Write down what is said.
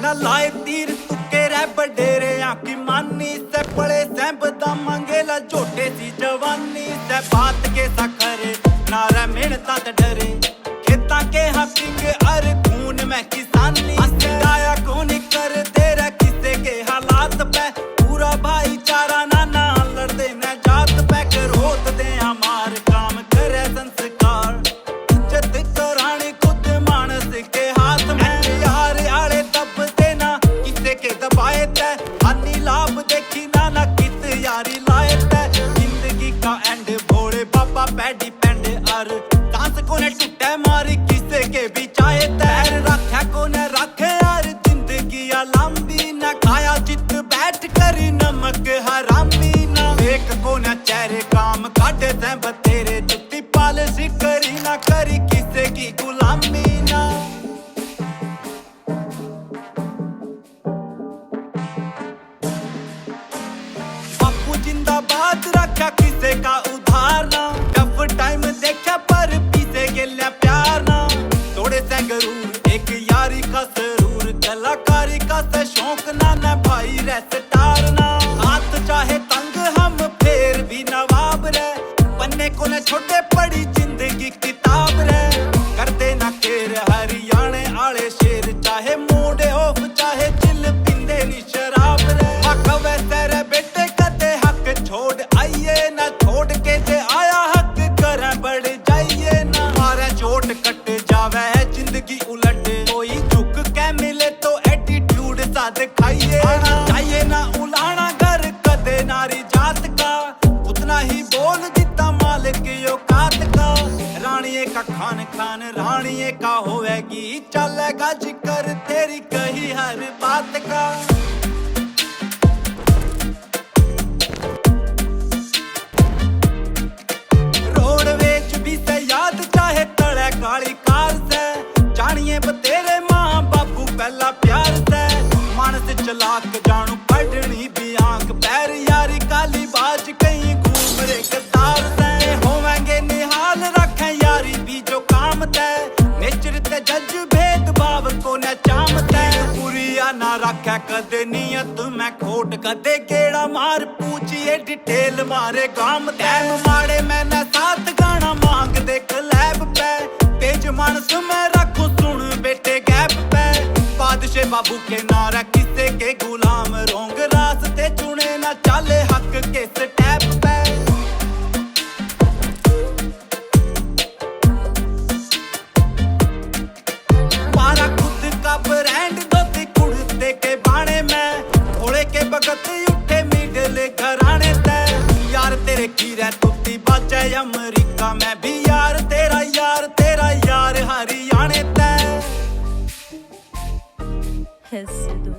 ना लाए तीर तुके रे बडेरे आंकी मानी से पड़े से बदाम मांगेला झोटे सी जवानी से बात के सखरे ना रे मेहनता ते डरे खेता के हसींगे अरे खून में किसानी हंसाया कौन कर दे रे किसे के हालात पे पूरा भाईचारा ना लड़दे न जात पे करोत दे हमार काम करे संस्कार इज्जत करानी खुद मानस के हाथ में यार आले दब देना किसे के दबाए ते हानि लाभ देखी ना कित यारी लाए ते जिंदगी का एंड भोले बाबा पे डिपेंड अर डांस कोने टूटे मारी किसे के भी चाहे तैर रखा कोने रखे यार जिंदगी लंबी ना खाया जित बैठ कर नमक हरामी ना एक कोने चेहरे काम काटे से बतेरे जुत्ती पालिश करी ना करी किसे की गुलामी ना बापू जिंदाबाद रखा किसे का उधार ना टफ टाइम देखा पर पीछे गेल्या प्यार ना थोड़े से गरूर एक यारी का सरूर कलाकारी का से शौक ना भाई रे स्टार ना हाथ चाहे तंग हम फिर भी नवाब रे पन्ने को न छोटे पड़ी जिंदगी किताब रे करते ना केर हरियाणे आले शेर चाहे मोड़े ऑफ चाहे चिल पिंदे नी शराब रे मकवे तेरे बेटे कदे हक छोड़ आइए ना छोड़ के जे आया हक कर बढ़ जाइए ना मारे चोट कट जावे जिंदगी उलट कोई झुक के मिले तो एटीट्यूड सा दिखाइए चाहिए ना उलाना घर कदे नारी जात का उतना ही बोल जितना मालिक औकात का रानिये का खान खान रानिये का होएगी चलेगा जिक्र तेरी कही हर बात का रोडवेज भी से याद चाहे तड़े काली कार से जानिए बतेरे माँ बापू पहला प्यार से मानस चलाक जानू पढ़नी भी आंख पैर यारी काली बाज कहीं घूम रे कतार से होवेंगे निहाल रखें यारी भी जो काम ते नेचर ते जज भेदभाव को न चाम ते पुरिया ना रखे कदे नियत में खोट कदे गेड़ा मार पूछिए डिटेल मारे गाम तैम माड़े मैंने साथ गाना मांग देख लैब पे तेज मानस में रखो सुन बेटे गैप पे बादशाह बाबू के नारा किसे के गुलाम रोंग रास्ते चुने ना चाले हक के स्टेप पे मारा खुद का ब्रांड धोती कुर्ते के बाणे में घोड़े के बगत उठे मिडल घराने ते यार तेरे की रे तुती बाजे अमेरिका में भी यार तेरा यार हरियाणे ते Hessidu